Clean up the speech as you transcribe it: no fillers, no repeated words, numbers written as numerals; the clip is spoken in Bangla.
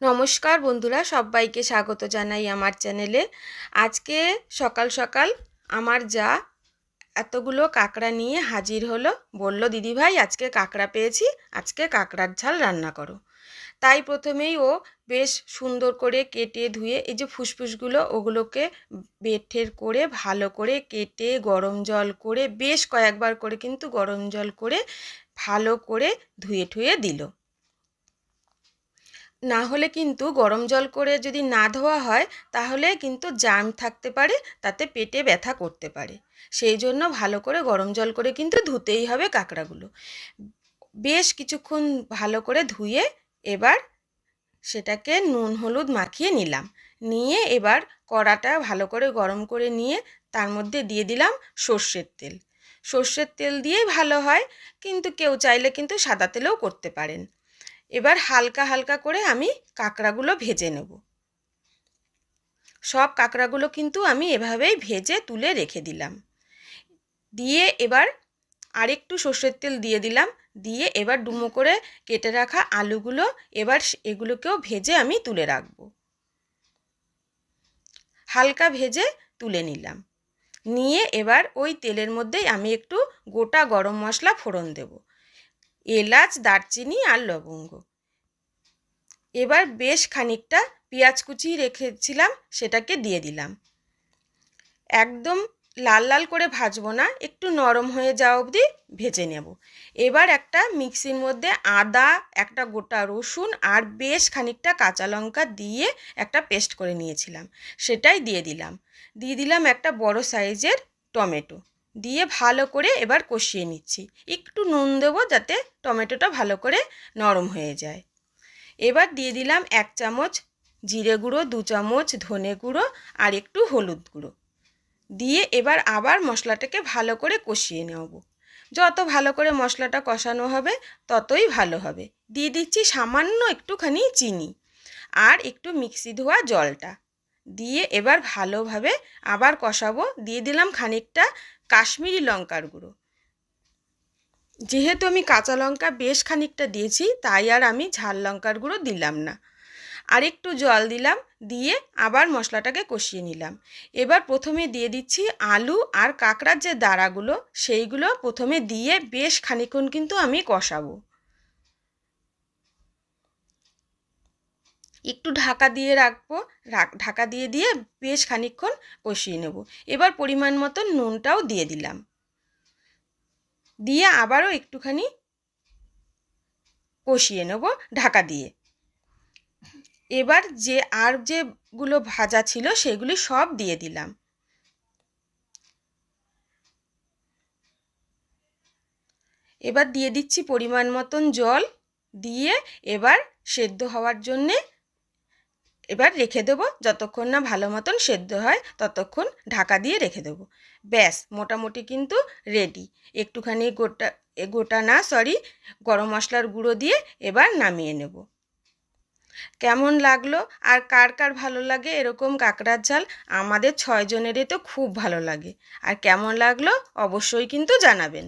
নমস্কার বন্ধুরা, সবাইকে স্বাগত জানাই আমার চ্যানেলে। আজকে সকাল সকাল আমার যা এতগুলো কাঁকড়া নিয়ে হাজির হলো। বলল, দিদিভাই আজকে কাঁকড়া পেয়েছি, আজকে কাঁকড়ার ঝাল রান্না করো। তাই প্রথমেই ও বেশ সুন্দর করে কেটে ধুয়ে এই যে ফুসফুসগুলো ওগুলোকে বের করে ভালো করে কেটে গরম জল করে বেশ কয়েকবার করে কিন্তু গরম জল করে ভালো করে ধুয়ে ঠুয়ে দিল। না হলে কিন্তু গরম জল করে যদি না ধোয়া হয় তাহলে কিন্তু জার্ম থাকতে পারে, তাতে পেটে ব্যথা করতে পারে। সেই জন্য ভালো করে গরম জল করে কিন্তু ধুতেই হবে কাঁকড়াগুলো। বেশ কিছুক্ষণ ভালো করে ধুয়ে এবার সেটাকে নুন হলুদ মাখিয়ে নিলাম। নিয়ে এবার কড়াটা ভালো করে গরম করে নিয়ে তার মধ্যে দিয়ে দিলাম সর্ষের তেল। সর্ষের তেল দিয়েই ভালো হয়, কিন্তু কেউ চাইলে কিন্তু সাদা তেলেও করতে পারেন। এবার হালকা হালকা করে আমি কাঁকড়াগুলো ভেজে নেব। সব কাঁকড়াগুলো কিন্তু আমি এভাবেই ভেজে তুলে রেখে দিলাম। দিয়ে এবার আরেকটু সর্ষের তেল দিয়ে দিলাম। দিয়ে এবার ডুমো করে কেটে রাখা আলুগুলো এবার এগুলোকেও ভেজে আমি তুলে রাখবো। হালকা ভেজে তুলে নিলাম। নিয়ে এবার ওই তেলের মধ্যেই আমি একটু গোটা গরম মশলা ফোড়ন দেব, এলাচ, দারচিনি আর লবঙ্গ। এবার বেশ খানিকটা পেঁয়াজ কুচি রেখেছিলাম সেটাকে দিয়ে দিলাম। একদম লাল লাল করে ভাজবো না, একটু নরম হয়ে যাওয়া অবধি ভেজে নেব। এবার একটা মিক্সির মধ্যে আদা, একটা গোটা রসুন আর বেশ খানিকটা কাঁচা লঙ্কা দিয়ে একটা পেস্ট করে নিয়েছিলাম, সেটাই দিয়ে দিলাম। দিয়ে দিলাম একটা বড় সাইজের টমেটো, দিয়ে ভালো করে এবার কষিয়ে নিচ্ছি। একটু নুন দেবো যাতে টমেটোটা ভালো করে নরম হয়ে যায়। এবার দিয়ে দিলাম 1 চামচ জিরে গুঁড়ো, 2 চামচ ধনে গুঁড়ো আর একটু হলুদ গুঁড়ো দিয়ে এবার আবার মশলাটাকে ভালো করে কষিয়ে নেব। যত ভালো করে মশলাটা কষানো হবে ততই ভালো হবে। দিয়ে দিচ্ছি সামান্য একটুখানি চিনি আর একটু মিক্সি ধোয়া জলটা দিয়ে এবার ভালোভাবে আবার কষাবো। দিয়ে দিলাম খানিকটা কাশ্মীরি লঙ্কার গুঁড়ো। যেহেতু আমি কাঁচা লঙ্কা বেশ খানিকটা দিয়েছি তাই আর আমি ঝাল লঙ্কার গুঁড়ো দিলাম না। আর একটু জল দিলাম, দিয়ে আবার মশলাটাকে কষিয়ে নিলাম। এবার প্রথমে দিয়ে দিচ্ছি আলু আর কাঁকড়ার যে দাঁড়াগুলো সেইগুলো প্রথমে দিয়ে বেশ খানিকক্ষণ কিন্তু আমি কষাবো। একটু ঢাকা দিয়ে রাখবো, ঢাকা দিয়ে দিয়ে বেশ খানিকক্ষণ কষিয়ে নেব। এবার পরিমাণ মতো নুনটাও দিয়ে দিলাম, দিয়ে আবারও একটুখানি কষিয়ে নেব ঢাকা দিয়ে। এবার যেগুলো ভাজা ছিল সেগুলি সব দিয়ে দিলাম। এবার দিয়ে দিচ্ছি পরিমাণ মতন জল, দিয়ে এবার সেদ্ধ হওয়ার জন্যে এবার রেখে দেবো। যতক্ষণ না ভালো মতন সেদ্ধ হয় ততক্ষণ ঢাকা দিয়ে রেখে দেবো। ব্যাস মোটামুটি কিন্তু রেডি। একটুখানি গরম মশলার গুঁড়ো দিয়ে এবার নামিয়ে নেব। কেমন লাগলো আর কার কার ভালো লাগে এরকম কাঁকড়ার ঝাল? আমাদের 6 জনেরই তো খুব ভালো লাগে। আর কেমন লাগলো অবশ্যই কিন্তু জানাবেন।